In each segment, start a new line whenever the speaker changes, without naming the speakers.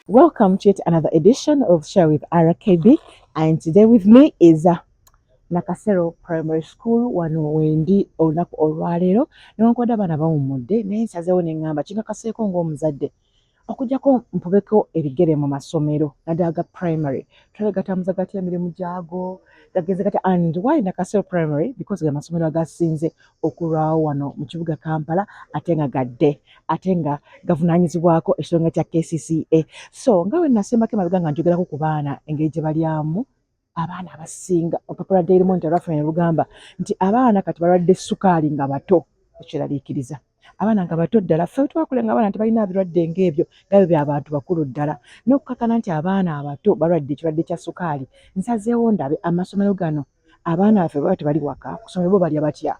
Welcome to yet another edition of Share with RKB, and today with me is Nakasero Primary School wano wendi olunaku olwaleero newankubadde abaana bawummudde naye nsazeewo ne ŋŋamba kingakaseeko ng'omuzadde okuggyako mpubeko ebigere mu masomero naddala ga primary tulabe gatambuza gatya emirimu gyago gagenze gatya and why Nakasero Primary because ge masomero agasinze okulwawo wano mu kibuga Kampala ate nga gadde ate nga gavunaanyizibwako ekirongole kya KCCA. So nga bwe nasembako emabega nga njogerako ku baana engeri gye balyamu abaana abasinga olupapula Daily Monitor lwaffe ne lugamba nti abaana kati balwadde sukaali nga bato ekiraliikiriza abaana nga bato ddala ffe twakulenga abaana tebalina birwadde ng'ebyo nga byo abantu bakulu ddala n'okukakana nti abaana abato balwadde ekirwadde kya sukaali nsazeewo ndabe amasomero gano abaana baffe baba tebali waka ku ssomero bo balya batya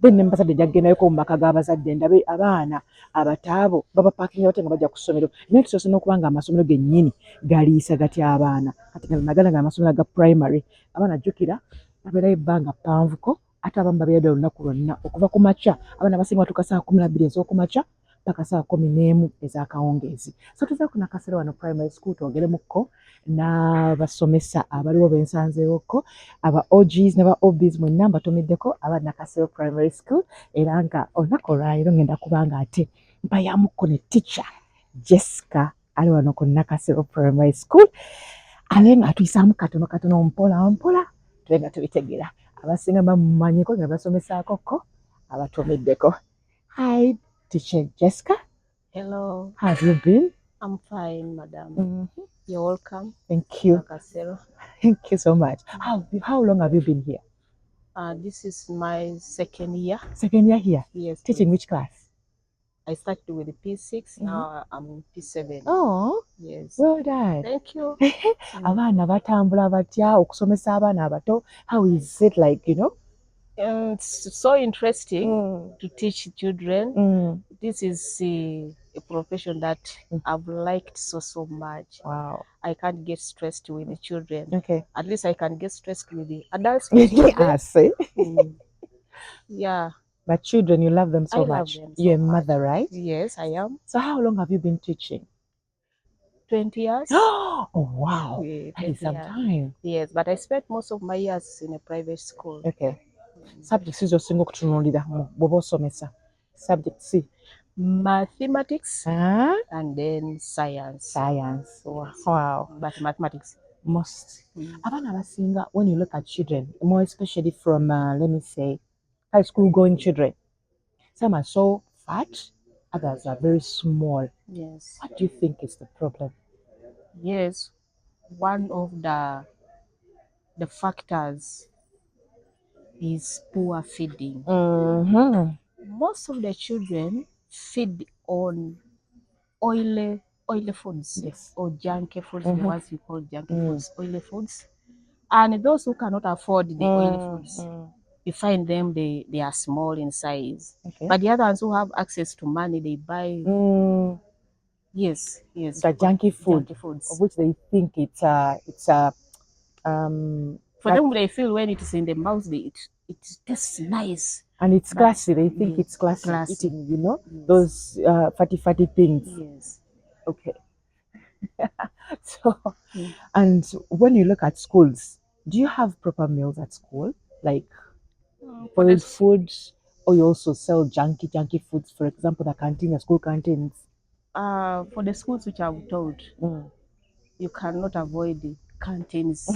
then ne mbazadde njaggendayoko mu maka g'abazadde ndabe abaana abataabo babapaakinga batya nga bajja ku ssomero naye tusoose n'okuba nga amasomero gennyini galiisa gatya abaana kati nagala nga amasomero ga primary abaana jjukira babeerayo ebbanga ppanvuko ate abamu babeera olunaku lwonna okuva ku makya abaana basinga batuuka saa 12 ez'okumakya paka saa 11 ez'akawungeezi. So tuze ku Nakasero wano primary school twogeremukko n'abasomesa abaliwo bensanzeewokko aba OGs ne ba OBs mwenna mbatomeddeko aba Nakasero primary school era nga olunaku olwaleero ngenda kubanga ate mpayamukko ne teacher Jessica ali wano ku Nakasero primary school ale nga atuyisaamu katono mpola mpola tube nga tubitegeera abasinga bamumanyiko nga basomesaakokko abatomeddeko. Hi teacher Jessica.
Hello,
How have you been?
I'm fine, madam.
Mm-hmm.
You're welcome.
Thank you.
Nakasero.
Thank you so much. How long have you been here?
This is my second year.
Second year here.
Yes.
Teaching
yes.
which class?
I started with the P6. Now I'm in P7.
Oh,
Yes.
well done.
Thank you.
Abaana batambula batya okusomesa abaana abato? How is it like, you know?
It's so interesting to teach children. This is a profession that I've liked so much.
Wow.
I can't get stressed with the children.
Okay.
At least I can get stressed with the adults. With children.
Yes.
Yeah.
But children, you love them so
I love
much.
them so
You're a
much.
mother, right?
Yes, I am.
So how long have you been teaching?
20 years.
Oh, wow.
Yeah,
That is
20
some
years.
time.
Yes, but I spent most of my years in a private school.
Okay. Subjects z'osinga okutunuulira bw'oba osomesa. Subject C.
Mathematics
Ah,
and then science.
science.
Yes.
Wow.
But mathematics.
Most. Abaana abasinga, when you look at children, more especially from, let me say, high school going children, some are so fat, others are very small.
Yes.
What do you think is the problem?
Yes. One of the factors is poor feeding. Most of the children feed on oily foods.
Yes.
Or junky foods, the ones we call junky foods, oily foods. And those who cannot afford the oily foods, you find them, they are small in size.
Okay.
But the other ones who have access to money, they buy yes
The junky food,
junky foods.
of which they think it's
For them, they feel when it is in the mouth, it tastes nice.
And it's classy. They think it's classy eating, you know, those fatty things.
Yes.
Okay. So, and when you look at schools, do you have proper meals at school? Like boiled foods, or you also sell junky foods, for example, the school canteens?
For the schools which I've taught, you cannot avoid the canteens.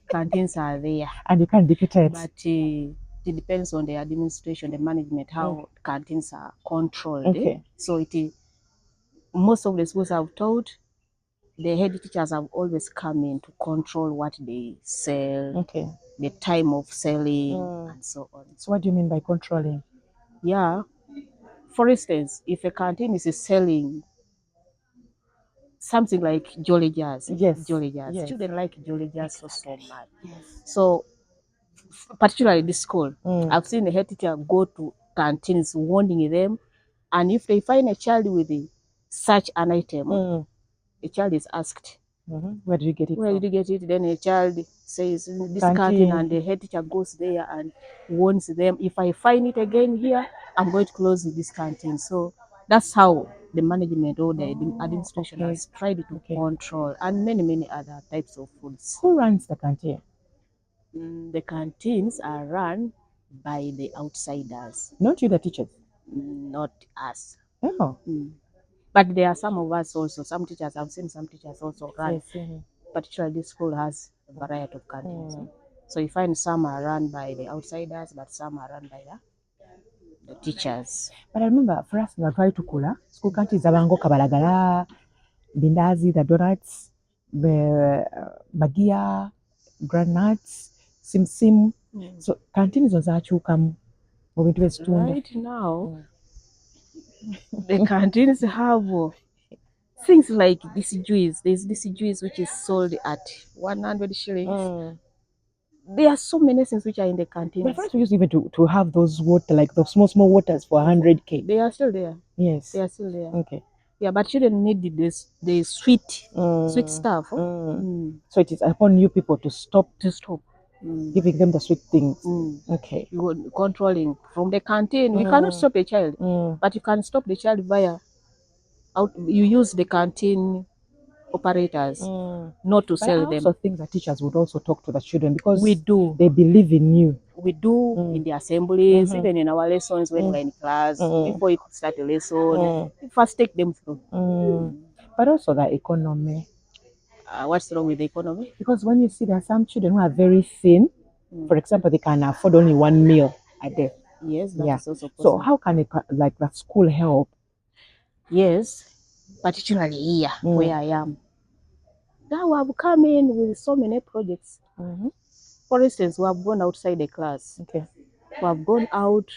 Canteens are there.
And you can't dictate.
But it depends on the administration, the management, how canteens are controlled.
Okay.
So most of the schools I've taught, the head teachers have always come in to control what they sell, the time of selling, and so on.
So what do you mean by controlling?
Yeah. For instance, if a canteen is selling something like Jolly Jazz, children like Jolly Jazz so much. Yes. So, particularly this school, I've seen the head teacher go to canteens warning them, and if they find a child with such an item, a child is asked,
where did you get it
Where did you get it? Then a child says, this canteen, and the head teacher goes there and warns them, if I find it again here, I'm going to close this canteen. So that's how the management or the administration has tried to control, and many other types of foods.
Who runs the canteen?
The canteens are run by the outsiders.
Not you, the teachers?
Not us.
Oh.
But there are some of us also. Some teachers, I've seen some teachers also run. Particularly this school has a variety of canteens. So you find some are run by the outsiders, but some are run by the teachers.
But I remember for us, we were trying to cool school canteens abango kabalagala, bindazi, the donuts, the bagia, granuts, sim. So canteens was actually come
right now. The canteens have things like this juice. There's this juice which is sold at 100 shillings. There are so many things which are in the canteens.
But first we used even to have those water, like the small waters for 100k.
They are still there.
Yes.
They are still there.
Okay.
Yeah, but you don't need the sweet stuff.
So it is upon you people to stop giving them the sweet things. Okay.
You are controlling from the canteen. We cannot stop a child, but you can stop the child via you use the canteen operators not to sell them.
I also think that teachers would also talk to the children because
we do.
They believe in you.
We do in the assemblies, even in our lessons when we're in class. Before you start a lesson, you first take them through.
But also the economy.
What's wrong with the economy?
Because when you see there are some children who are very thin, for example, they can afford only one meal a day.
Yes, that is also possible.
So how can the school help?
Yes, particularly here where I am. Now we have come in with so many projects. For instance, we have gone outside the class.
Okay.
We have gone out.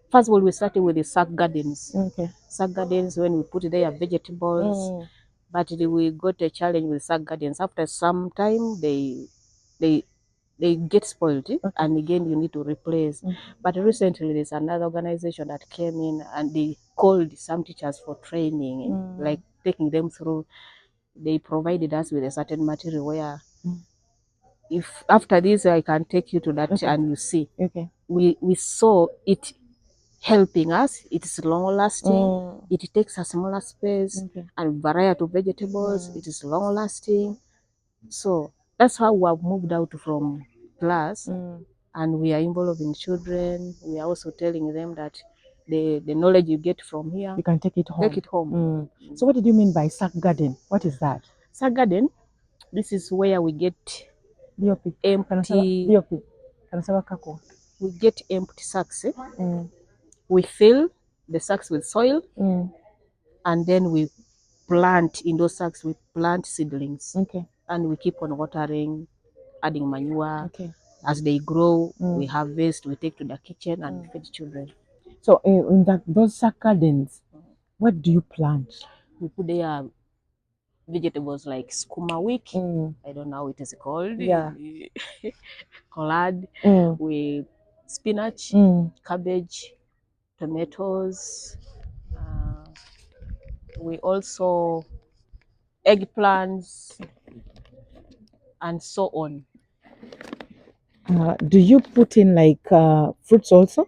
First of all, we started with the sack gardens.
Okay.
Sack gardens, when we put there vegetables, but we got a challenge with sack gardens. After some time, they get spoiled, and again you need to replace. But recently, there's another organization that came in and they called some teachers for training, like taking them through. They provided us with a certain material where if after this I can take you to that and you see.
Okay.
We saw it helping us. It is long lasting. It takes a smaller space and variety of vegetables. It is long lasting. So that's how we have moved out from class and we are involving children. We are also telling them that the knowledge you get from here,
you can take it home.
Take it home.
So what did you mean by sack garden? What is that?
Sack garden, this is where we get empty. We get empty sacks. We fill the sacks with soil, and then we plant in those sacks. We plant seedlings, and we keep on watering, adding manure. As they grow, we harvest. We take to the kitchen and feed children.
So in those sack gardens, what do you plant?
We put there vegetables like skuma wiki. I don't know how it is called.
Yeah.
Collard. We spinach, cabbage, tomatoes. We also eggplants and so on.
Do you put in like fruits also?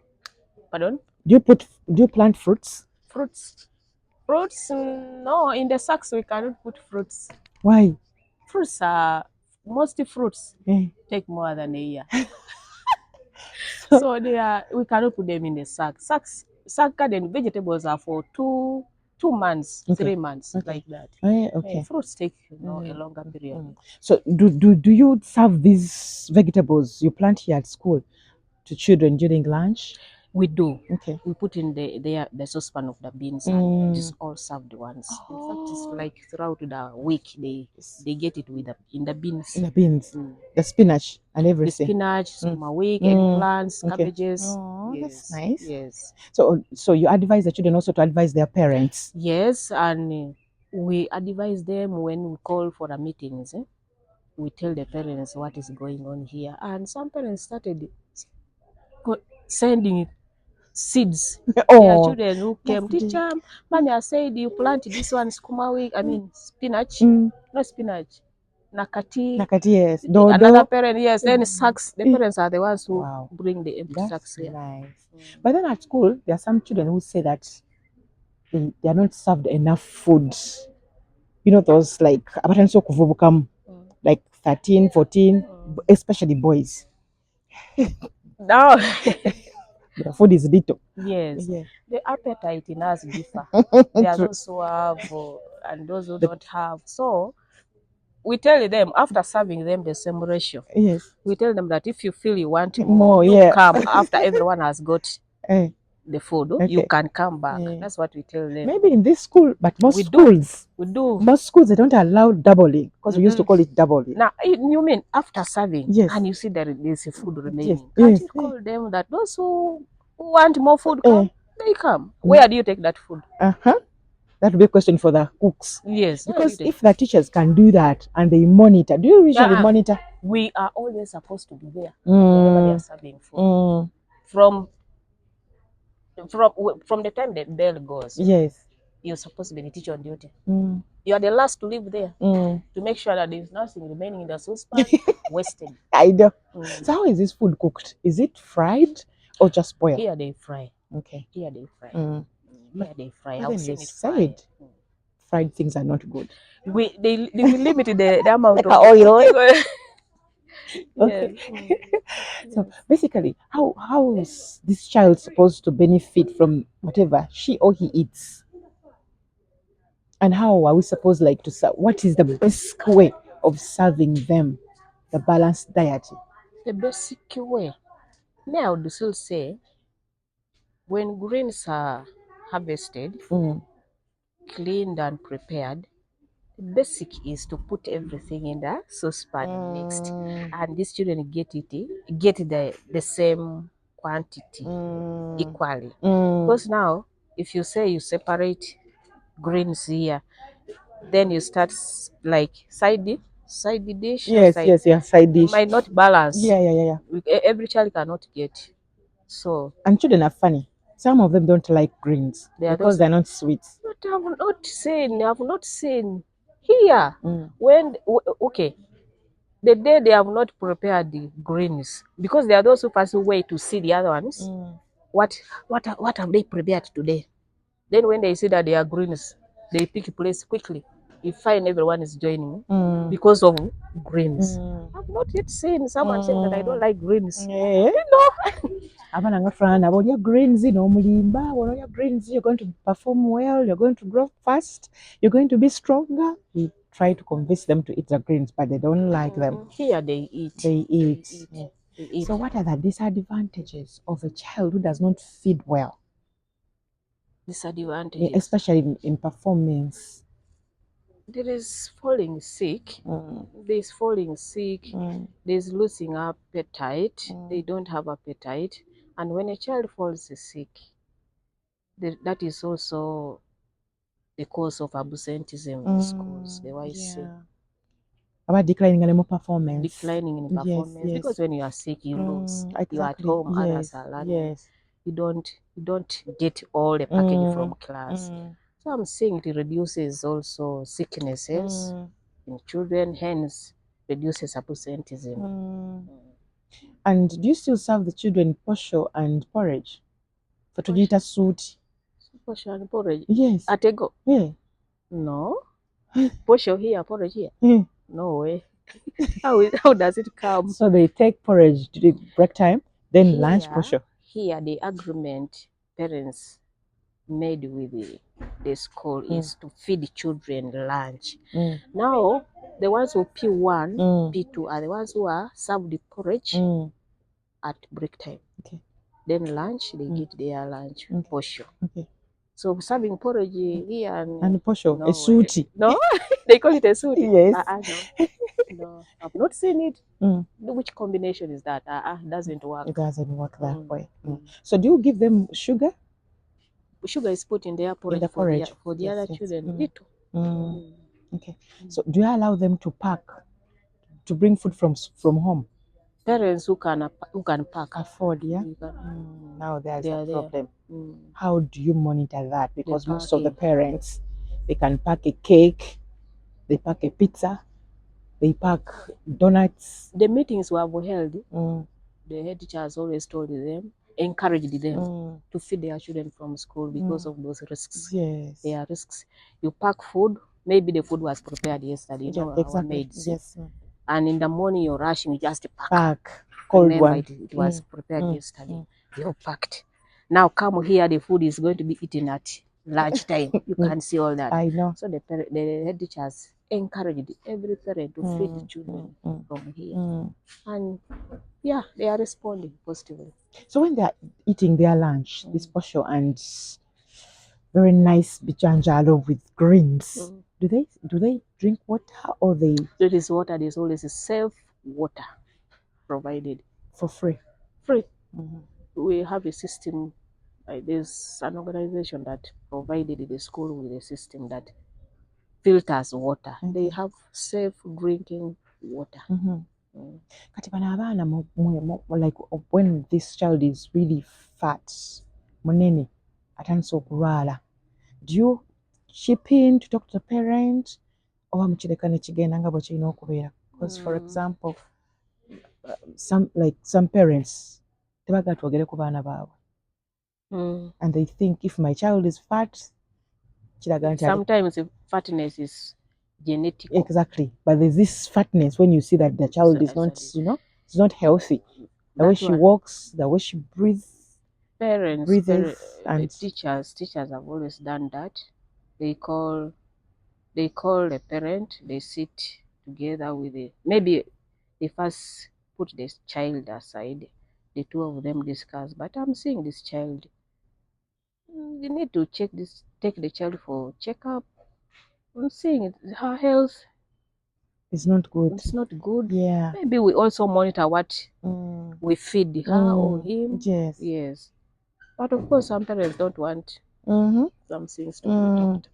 Pardon?
Do you plant fruits?
Fruits, no, in the sacks we cannot put fruits.
Why?
Fruits are, most fruits take more than a year. So we cannot put them in the sack. Sack garden vegetables are for 2 months, 3 months, like that. Fruits take a longer period.
So do you serve these vegetables you plant here at school to children during lunch?
We do. Okay. We put in the saucepan of the beans and just all served ones. In fact, it's like throughout the week they get it in the beans.
In the beans. The spinach and everything.
The spinach, skuma wiki, eggplants, cabbages.
Oh, yes. That's nice.
Yes.
So you advise the children also to advise their parents?
Yes, and we advise them when we call for the meetings. We tell the parents what is going on here. And some parents started sending seeds. There are children who came, teacher, mommy, I said you plant this one skuma wiki, I mean spinach, not spinach, nakati.
Nakati, yes.
Another parent, yes. Then sacks. The parents are the ones who bring the empty sacks here.
Nice. But then at school, there are some children who say that they are not served enough food. You know, those like abatanso kuvubukamu, like 13, 14, especially boys.
No.
The food is little.
Yes,
Yeah.
the appetite in us differ. There are those who have and those who don't have. So we tell them after serving them the same ratio.
Yes.
We tell them that if you feel you want more,
More,
you
yeah.
come after everyone has got
Eh,
the food.
okay.
You can come back.
Yeah.
That's what we tell them.
Maybe in this school, but most
We do.
schools,
We do.
most schools they don't allow doubling because we used to call it doubling.
Now, you mean after serving,
Yes.
and you see that there's a food remaining?
Yes.
Can't
Yes.
you call them that those who want more food come? They come. Where do you take that food?
That would be a question for the cooks.
Yes.
Because if the teachers can do that and they monitor, do you usually monitor?
We are always supposed to be there whenever they are serving food. From the time the bell goes,
yes,
you're supposed to be the teacher on duty. You are the last to leave there to make sure that there's nothing remaining in the saucepan wasted.
I know. So how is this food cooked? Is it fried or just boiled?
Here they fry.
Okay.
Here they fry.
Here
they fry.
I've
seen it
fried. Fried things are not good.
They limit the amount of
oil.
Okay.
So basically, how is this child supposed to benefit from whatever she or he eats? And how are we supposed to serve? What is the best way of serving them the balanced diet?
The basic way. Me, I would still say when greens are harvested, cleaned and prepared, the basic is to put everything in the saucepan mixed, and these children get the same quantity equally. Because now, if you say you separate greens here, then you start like side dish.
Yes, side dish.
Might not balance.
Yeah.
Every child cannot get. So.
And children are funny. Some of them don't like greens because they're not sweet.
But I have not seen here when the day they have not prepared the greens, because there are those who pass away to see the other ones. What have they prepared today? Then when they see that they are greens, they pick a place quickly. You find everyone is joining because of greens. I've not yet seen someone saying that I don't like greens.
Abana ngafana bolya greens n'omulimba, bolya greens, you're going to perform well, you're going to grow fast, you're going to be stronger. We try to convince them to eat the greens, but they don't like them.
Here they eat.
They eat. So what are the disadvantages of a child who does not feed well?
Disadvantages,
especially in performance.
There is falling sick. There's falling sick. There's losing appetite. They don't have appetite. And when a child falls sick, that is also the cause of absenteeism in schools. The YC.
About declining in performance.
Declining in performance. Yes. Because when you are sick, you lose.
Exactly.
You're at home, others are learning.
Yes.
You don't get all the package from class. So I'm saying it reduces also sicknesses in children, hence reduces absenteeism.
And do you still serve the children posho and porridge? For tujita suit.
Posho and porridge?
Yes.
Atego?
Yeah.
No. Posho here, porridge here? No way. How does it come?
So they take porridge during break time, then here, lunch posho.
Here, the agreement parents made with the school is to feed children lunch. Now, the ones who P1, P2 are the ones who are served the porridge at break time. Okay. Then lunch, they get their lunch, posho. Okay. So serving porridge here and posho, no, a suti. No, they call it a suti. Yes. No, I've not seen it. Which combination is that? Doesn't work.
It doesn't work that way. So do you give them sugar?
Sugar is put in their porridge, for the other children. Little.
Okay. So do you allow them to pack, to bring food from home?
Parents who can pack.
Afford, yeah? Now there's a problem. How do you monitor that? Because most of the parents, they can pack a cake, they pack a pizza, they pack donuts.
The meetings we have held, the head teacher has always told them, encouraged them to feed their children from school because of those risks.
Yes.
There are risks. You pack food, maybe the food was prepared yesterday, our maids.
Yes.
And in the morning you're rushing, you just pack.
Cold
Remember,
one.
it was prepared yesterday. You're packed. Now come here, the food is going to be eaten at lunchtime. You can see all that.
I know.
So the head teachers encouraged every parent to feed the children from here. And yeah, they are responding positively.
So when they are eating their lunch, this posho and very nice bichanjalo with greens, do they drink water or they?
There is water. There's always a safe water provided
For free.
Free. We have a system. There's an organization that provided the school with a system that filters water. They have safe drinking water.
Kati bano abaana like when this child is really fat, munene, atandise okulwala, do you chip in to talk to the parent oba mukireka ne kigenda nga bwe kirina okubeera? Because for example, some parents tebagala twogere ku baana baabwe, and they think if my child is fat,
sometimes fatness is genetic.
Exactly, but there's this fatness when you see that the child is not, it's not healthy. The way she walks, the way she breathes.
Parents, and teachers have always done that. They call a parent. They sit together with maybe they first put this child aside. The two of them discuss. But I'm seeing this child. You need to take the child for checkup. I'm seeing her health.
It's not good.
It's not good.
Yeah.
Maybe we also monitor what we feed her or him.
Yes.
Yes. But of course, some parents don't want some things to be talked.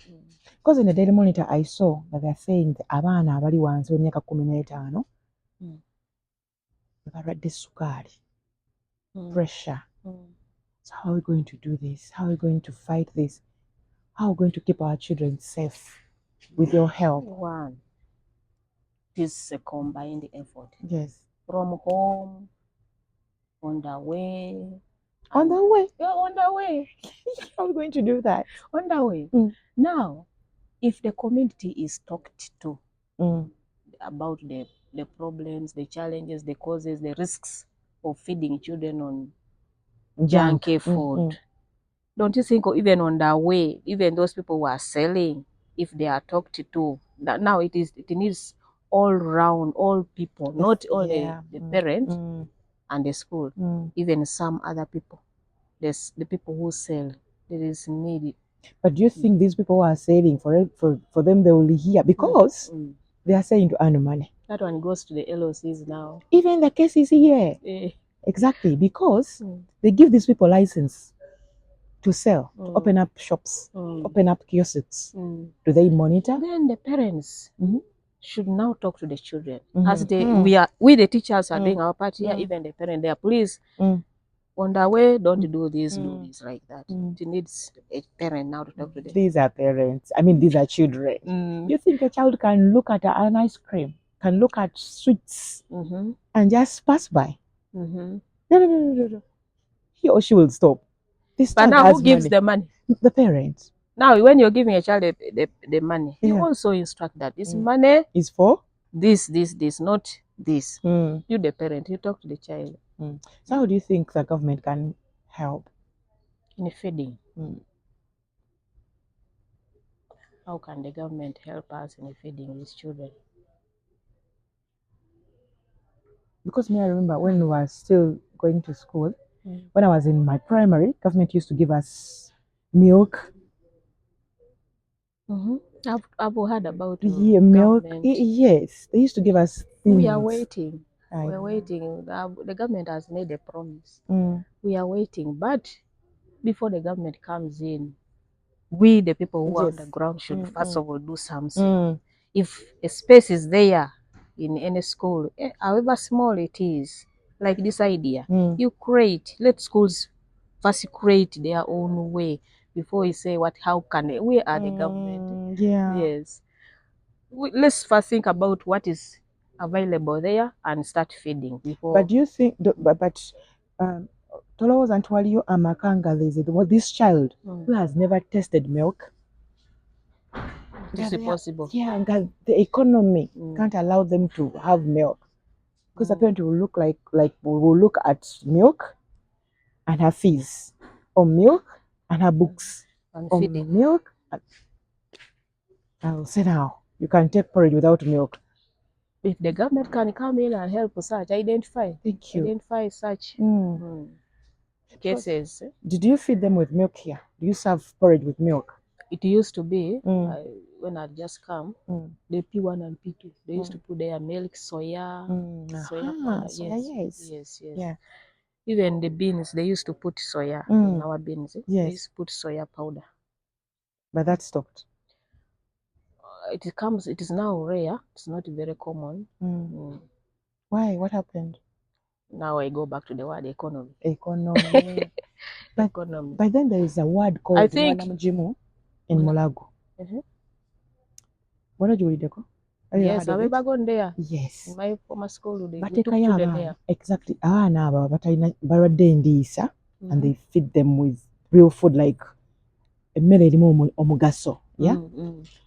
Because in the Daily Monitor, I saw that they're saying the abaana abali wansi w'emyaka 15 balwadde ssukaali, pressure. So how are we going to do this? How are we going to fight this? How are we going to keep our children safe with your help?
One, this is a combined effort.
Yes.
From home, on the way.
On the way?
Yeah, on the way.
How are we going to do that?
On the way. Now, if the community is talked to about the problems, the challenges, the causes, the risks of feeding children on junky food, don't you think even on the way, even those people who are selling, if they are talked to, that now it needs all round, all people, not only the parents and the school, even some other people. There's the people who sell. There is need.
But do you think these people who are selling for them they will hear because they are selling to earn money?
That one goes to the LOCs now.
Even the case is here. Exactly, because they give these people license to sell, to open up shops, open up kiosks. Do they monitor?
Then the parents should now talk to the children. As we the teachers are doing our part here, even the parent there, please, on the way, don't do this like that. It needs a parent now to talk to them.
These are parents. I mean, these are children. You think a child can look at an ice cream, can look at sweets, and just pass by? No. He or she will stop.
But now who gives the money?
The parents.
Now, when you're giving a child the money, you also instruct that this money
is for
this, not this. You, the parent, you talk to the child.
So how do you think the government can help?
In feeding. How can the government help us in feeding these children?
Because I remember when we were still going to school, when I was in my primary, government used to give us milk.
I've heard about
milk. Yes, they used to give us things.
We are waiting. We're waiting. The government has made a promise. We are waiting. But before the government comes in, we, the people who are on the ground, should first of all do something. If a space is there in any school, however small it is, like this idea, you create. Let schools first create their own way before you say how can they? We are the government. Yes. Let's first think about what is available there and start feeding before.
But do you think? tolowooza nti waliyo amaka nga this child who has never tasted milk.
Is it possible?
Yeah, and the economy can't allow them to have milk because the parent will look at milk and her fees, or milk and her books, or milk. I'll say now, you can take porridge without milk.
If the government can come in and help such, identify such cases.
Did you feed them with milk here? Do you serve porridge with milk?
It used to be, when I just come, the P1 and P2, they used to put their milk, soya, soya powder. Yes. Yeah. Even the beans, they used to put soya in our beans. They used to put soya powder.
But that stopped.
It is now rare. It's not very common.
Why? What happened?
Now I go back to the word economy.
But then there is a word called Mwanamujimu in Mulago. What did you read?
Yes, I remember going there.
Yes.
In my former school, we
took
children there.
Exactly. And they feed them with real food like emmere erimu omugaso. Yeah.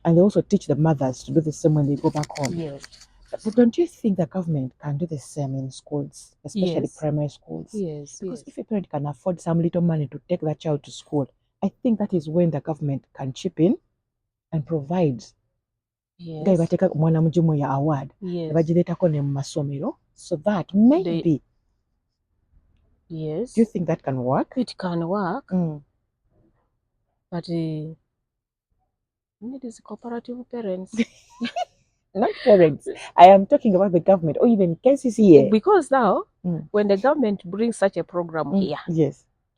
And they also teach the mothers to do the same when they go back home.
Yes.
But don't you think the government can do the same in schools, especially primary schools?
Yes.
Because if a parent can afford some little money to take that child to school, I think that is when the government can chip in and provide. Yes. Bateka Mwanamujimu ya award. Bajiretako ne masomero, so that maybe.
Yes.
Do you think that can work?
It can work. But it is cooperative parents.
Not parents. I am talking about the government or even KCCA.
Because now, when the government brings such a program here,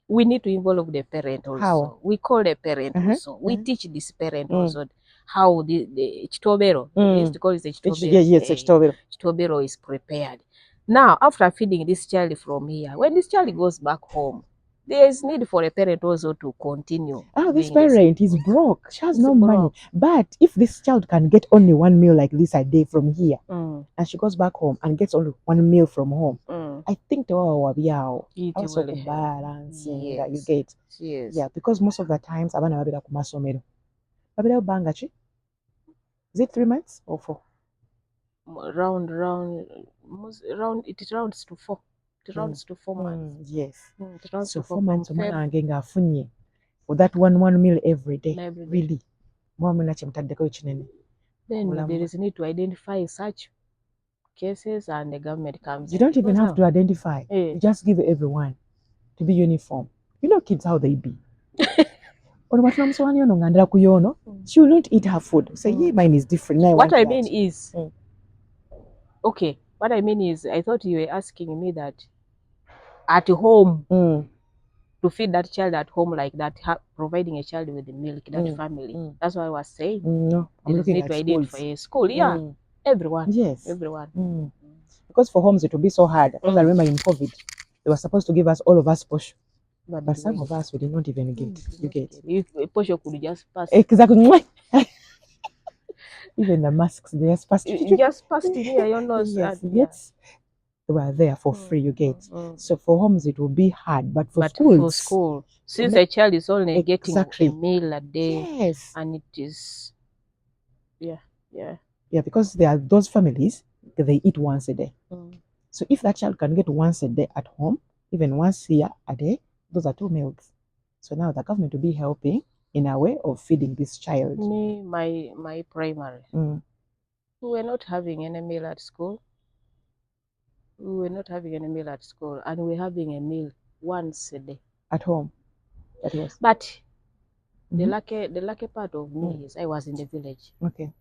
we need to involve the parent also.
How?
We call the parent also. We teach this parent also how the chitobero, we used to call it the chitobero. Chitobero is prepared. Now, after feeding this child from here, when this child goes back home, there is need for a parent also to continue.
This parent is broke. She has no money. But if this child can get only one meal like this a day from here, and she goes back home and gets only one meal from home, I think also balancing you get.
Yes.
Yeah, because most of the times abana babira ku masomero. Babira banga chi? Is it 3 months or 4?
Round it rounds to 4. It rounds to 4 months.
Yes.
So
4 months omwana wange nga afunye for that one meal every day. Really.
Then there is need to identify such cases and the government comes.
You don't even have to identify. You just give everyone to be uniform. You know kids how they be. She will not eat her food. Say, yeah, mine is different.
What I mean is, okay, what I mean is, I thought you were asking me that at home, to feed that child at home like that, providing a child with the milk, that family. That's what I was saying.
No, I'm looking at
identify school. Yeah, everyone.
Yes.
Everyone.
Because for homes, it will be so hard. Because I remember in COVID, they were supposed to give us all of us push. But some of us, we did not even get. You get.
If Posho could just pass.
Exactly. Even the masks, they just passed.
You just passed in here, your nose.
Yes. They were there for free, you get. So for homes, it will be hard. But for schools.
For school, since a child is only getting a meal a day. And it is. Yeah,
because there are those families, they eat once a day. So if that child can get once a day at home, even once here a day, those are 2 meals. So now the government will be helping in a way of feeding this child.
Me, my primary. We were not having any meal at school. And we're having a meal once a day.
At home.
But the lucky part of me is I was in the village.
Okay.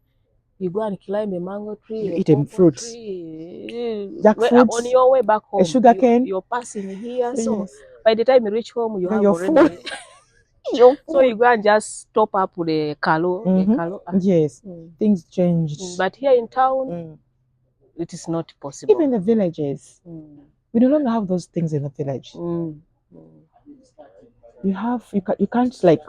You go and climb a mango tree.
You eat fruits.
Jackfruit. On your way back home.
A sugar cane.
You're passing here. So by the time you reach home, you have
your
already. So you go and just top up with the kalo.
Yes. Things changed.
But here in town, it is not possible.
Even the villages. We no longer have those things in the village. You can't like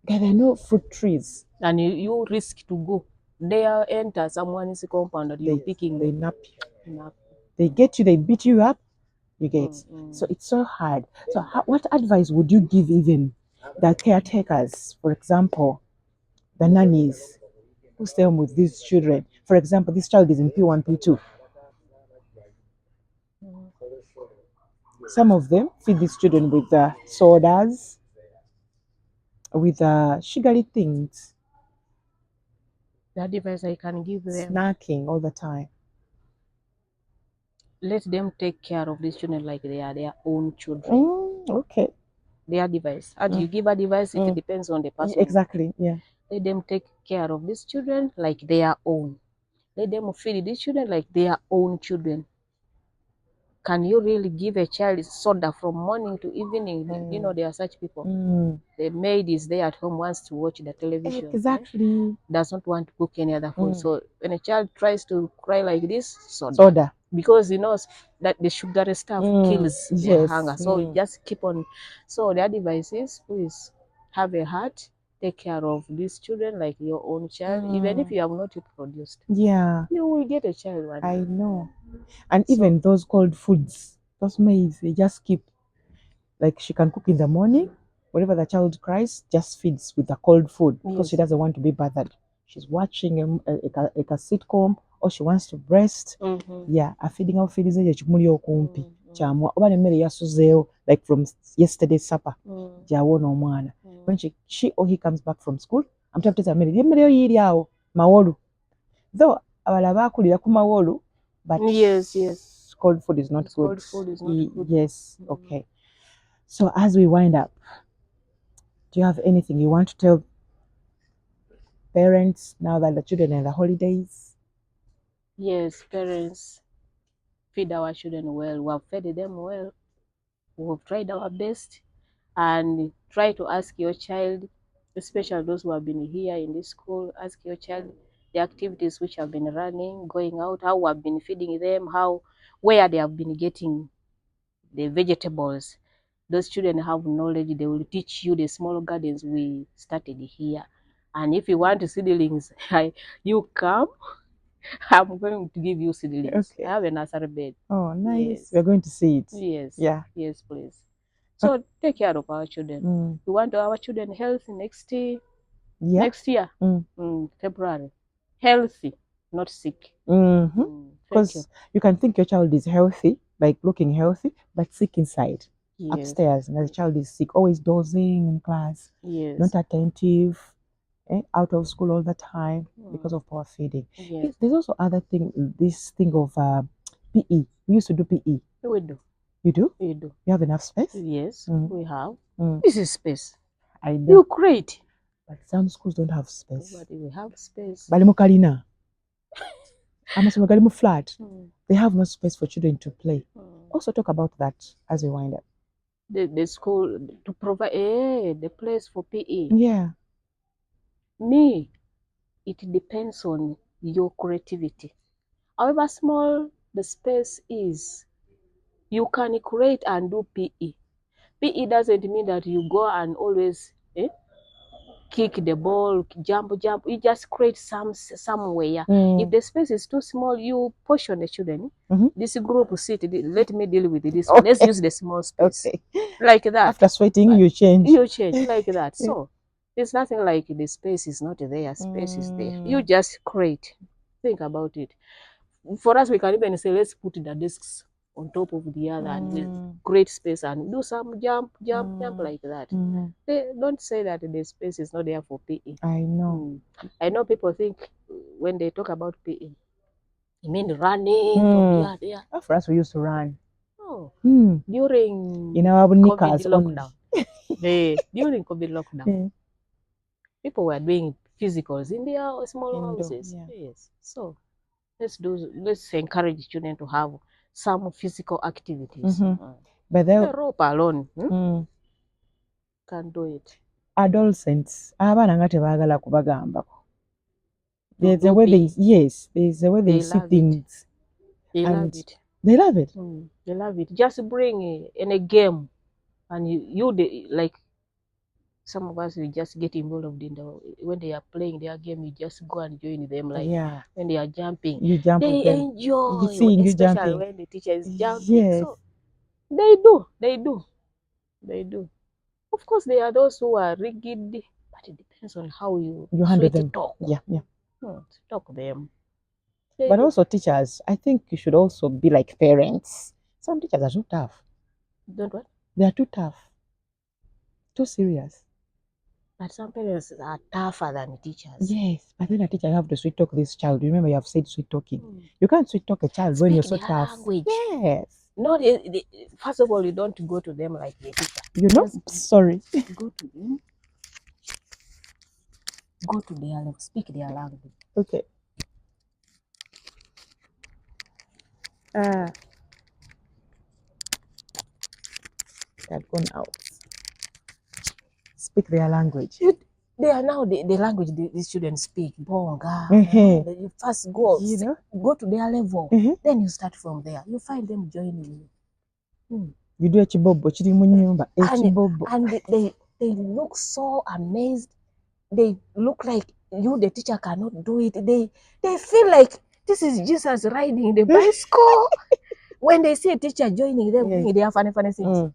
there are no fruit trees.
And you risk to go there, enter someone's compound that you're picking.
They nap you. They get you, they beat you up, You get? So it's so hard. So what advice would you give even the caretakers, for example, the nannies who stay home with these children? For example, this child is in P1, P2. Some of them feed these children with sodas, with sugary things.
The advice I can give them:
snacking all the time.
Let them take care of these children like they are their own children.
Okay.
Their advice. How do you give advice? It depends on the person.
Exactly. Yeah.
Let them take care of these children like their own. Let them feed these children like their own children. Can you really give a child soda from morning to evening? You know, there are such people. The maid is there at home, wants to watch the television.
Exactly.
Does not want to cook any other food. So when a child tries to cry like this, soda. Because he knows that the sugary stuff kills their hunger. So just keep on. So the advice is, please have a heart. Take care of these children like your own child. Even if you have not produced, you will get a child one day.
I know. And even those cold foods, those maids, they just keep, like, she can cook in the morning. Whenever the child cries, just feeds with the cold food because she doesn't want to be bothered. She's watching a sitcom, or she wants to breast. Yeah, a feeding out feeding ekimuli okumpi kyamwa oba nemmere yasuzeewo, like from yesterday's supper gyawoona omwana. When she or he comes back from school, amutaputeza mmere emmere yo yiri awo mawolu, though abalala baakulira ku mawolu, but
yes,
cold food is not good.
Cold food is not good.
Yes. Okay. So as we wind up, do you have anything you want to tell parents now that the children are in the holidays?
Yes, parents, feed our children well. We have fed them well. We have tried our best, and try to ask your child, especially those who have been here in this school, ask your child the activities which have been running, going out, how we have been feeding them, where they have been getting the vegetables. Those children have knowledge. They will teach you the small gardens we started here. And if you want seedlings, you come. I'm going to give you seedlings.
Okay.
I have a nursery bed.
Oh, nice.
Yes.
We're going to see it.
Yes.
Yeah.
Yes, please. So take care of our children. We want our children healthy next year. February. Healthy, not sick.
Because you can think your child is healthy, like looking healthy, but sick inside. Upstairs, and the child is sick, always dozing in class, not attentive, out of school all the time because of poor feeding. There's also other thing, this thing of PE. We used to do PE.
We do.
You do?
We do.
You have enough space?
Yes, we have. This is space.
I know.
You create.
But some schools don't have space.
But we have space.
Bali mu kalina. Amasomero gali mu flat. They have no space for children to play. Also talk about that as we wind up.
The school to provide the place for PE.
Yeah.
Me, it depends on your creativity. However small the space is, you can create and do PE. PE doesn't mean that you go and always kick the ball, jump. You just create somewhere. If the space is too small, you portion the children. This group sit. Let me deal with this. Okay. Let's use the small space. Okay. Like that.
After sweating, you change.
You change like that. So there's nothing like the space is not there. Space is there. You just create. Think about it. For us, we can even say, let's put the desks on top of the other and create space and do some jump like that. They don't say that the space is not there for PE.
I know.
I know people think when they talk about PE, you mean running from here there.
Oh, for us, we used to run.
Oh, during
in our
COVID lockdown. During COVID lockdown, people were doing physicals in their small houses. Yes. So let's encourage children to have some physical activities.
But the
rope alone can do it.
Adolescents, abaana nga tebaagala kubagambako. There's a way there's a way they see things.
They love it.
They love it.
They love it. Just bring in a game, and you like some of us, we just get involved in when they are playing their game, you just go and join them. Like when they are jumping,
you jump
they
with them.
enjoy.
You see,
especially
jumping.
When the teacher is jumping.
Yes.
So They do. They do. They do. Of course, there are those who are rigid, but it depends on how you
handle them.
talk.
Yeah.
Talk them.
But also teachers, I think you should also be like parents. Some teachers are too tough.
Don't what?
They are too tough. Too serious.
But some parents are tougher than teachers.
Yes, but then a teacher, you have to sweet talk this child. Remember, you have said sweet talking. You can't sweet talk a child when you're so tough.
Language.
Yes.
Not first of all, you don't go to them like the teacher.
You know, sorry.
Go to them. Go to their language. Speak their language.
Okay. They've gone out. Speak their language.
They are now the language these children speak. Bonga. You first go to their level. Then you start from there. You find them joining you.
You do echibobo chiri mu nyumba.
And they look so amazed. They look like you, the teacher, cannot do it. They feel like this is Jesus riding the bicycle. When they see a teacher joining them, they are funny things.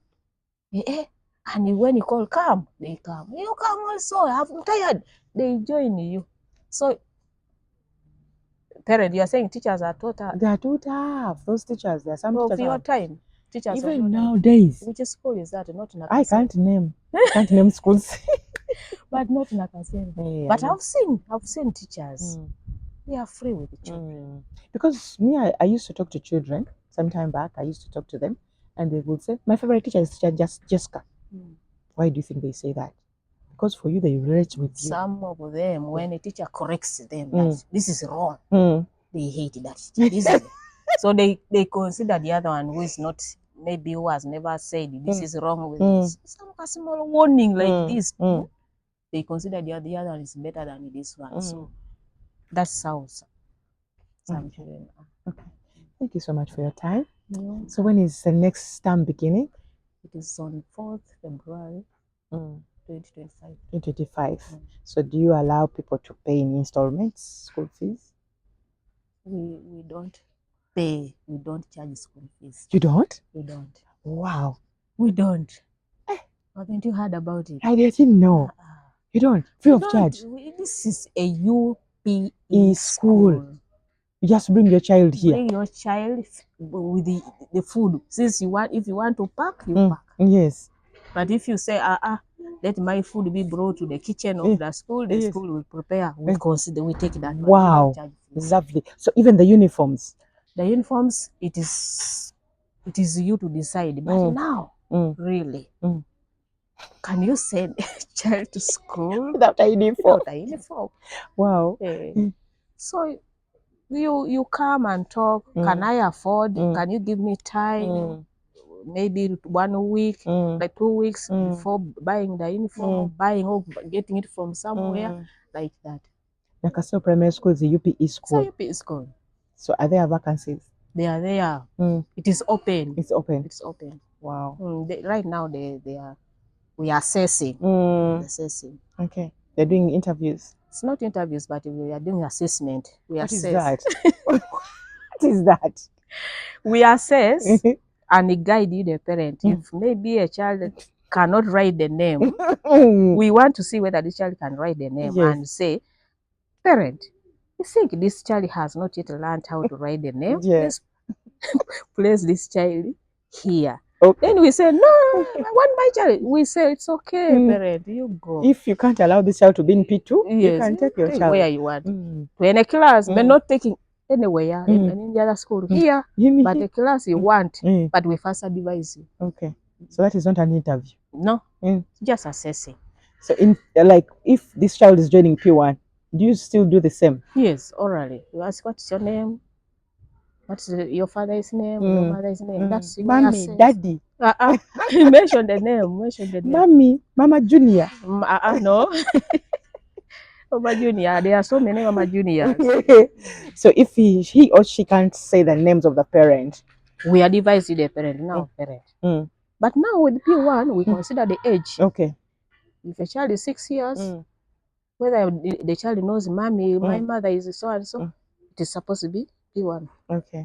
And when you call, come, they come. You come also, I'm tired. They join you. So, parent, you are saying teachers are too tough.
They are too tough. Those teachers, there are some teachers.
Of your time, teachers.
Even nowadays.
Which school is that? Not Nakasero.
I can't name schools.
But not Nakasero. Yeah, but I've seen teachers. They are free with the children.
Because me, I used to talk to children some time back. I used to talk to them, and they would say, my favorite teacher is teacher Jessica. Why do you think they say that? Because for you, they relate with you.
Some of them, when a teacher corrects them, this is wrong, they hate that teacher. So they consider the other one who is not, maybe who has never said this is wrong with this. Some small warning like this. They consider the other one is better than this one. So that's how some children are.
Okay. Thank you so much for your time. So when is the next term beginning?
It is on 4th February 2025.
2025. So do you allow people to pay in installments, school fees?
We don't pay. We don't charge school fees.
You don't?
We don't.
Wow.
We don't. Haven't you heard about it?
I didn't know. You don't? Free of charge?
This is a UPE school.
You just bring your child here.
Bring your child with the food. Since if you want to pack, you pack.
Yes.
But if you say, let my food be brought to the kitchen of the school, the school will prepare. We take that.
Wow. Lovely. So even the uniforms?
The uniforms, it is you to decide. But now, really, can you send a child to school
without a uniform?
Without a uniform.
Wow.
So you come and talk. Can I afford? Can you give me time? Maybe 1 week, like 2 weeks before buying the uniform, buying or getting it from somewhere like that.
Nakasero Primary School is a UPE school.
It's a UPE school.
So are there vacancies?
They are there. It is open.
It's open.
It's open.
Wow.
Right now we are assessing. Assessing.
Okay. They're doing interviews.
It's not interviews, but we are doing assessment.
What is that? What is that?
We assess and guide you, the parent. If maybe a child cannot write the name, we want to see whether this child can write the name and say, parent, you think this child has not yet learned how to write the name? Yes. Place this child here. Okay. Then we say, no, I want my child. We say, it's okay, parent, you go.
If you can't allow this child to be in P2, you can take your child
where you want. To any class, but not taking anywhere in the other school. Here, but the class you want, but we first advise you.
Okay. So that is not an interview?
No, just assessing.
So if this child is joining P1, do you still do the same?
Yes, orally. You ask, what's your name? What's your father's name? Your mother's name? That's
Mommy, Daddy.
Mention the name. Mention the name.
Mommy, Mama Junior.
No. Mama Junior. There are so many Mama Juniors.
So if he or she can't say the names of the parent,
we advise you the parent, now parent. But now with P1, we consider the age.
Okay.
If a child is 6 years, whether the child knows mommy, my mother is so and so, it is supposed to be P1.
Okay.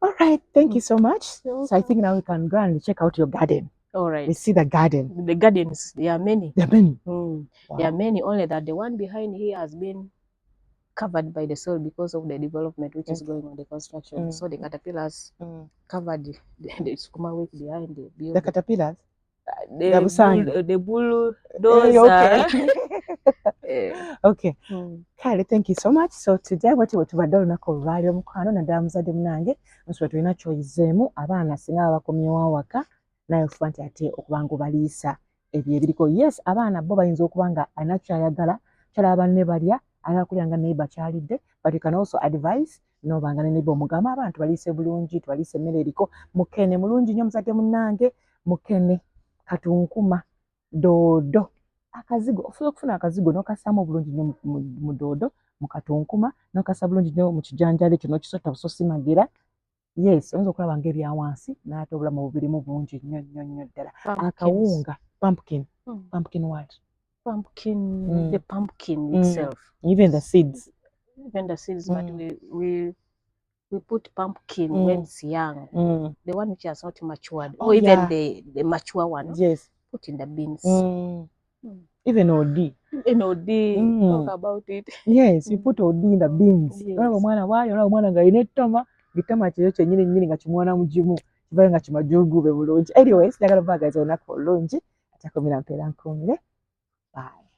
All right, thank you so much. So I think now we can go and check out your garden.
All right.
We see the garden.
The gardens, there are many.
There are many.
Wow.
Wow.
There are many, only that the one behind here has been covered by the soil because of the development which is going on, the construction. So the caterpillars covered the sukuma wiki behind the building.
The caterpillars?
The bull, those
okay. Okay. Kale, thank you so much. So today what you tubadde olunaku olwaliro mukwano naddala muzadde munange nsula tulina kyoyizeemu abaana singa babakomyewo awaka naye ofuba nti ate okuba nga obaliisa ebyo ebiriko. Yes, abaana bo bayinza okuba nga alina kyayagala kyalaba banne balya alala kulya nga naye bakyalidde, but you can also advise n'obanga ne neighbor omugamba abantu baliise bulungi, tubaliise emmere eriko mukene mulungi nnyo muzadde munange, mukene katunkuma doodo akazigo ofuba okufuna akazigo n'okasaamu obulungi nnyo mu doodo mu katunkuma n'okasa bulungi nnyo mu kijanjalo ekyo n'okisota busosi magira. Yes, oyinza okulaba ng'ebya wansi n'ate obulamu bubirimu bulungi nnyo nnyo nnyo ddala. Akawunga pumpkin. Pumpkin what?
Pumpkin, the pumpkin itself.
Even the seeds.
Even the seeds, but we put pumpkin when it's young. The one which has not matured, or even the mature one.
Yes.
Put in the beans.
Even OD.
Even OD, talk about it.
Yes, you put OD in the beans. Olaba omwana waayo, olaba omwana nga alina ettama, ettama kyo kyennyini nga kimwana mugimu, kibaye nga kimajugube bulungi. Anyways, njagala obagaza olunaku olungi, ate akomera mpeera nkuumire. Bye.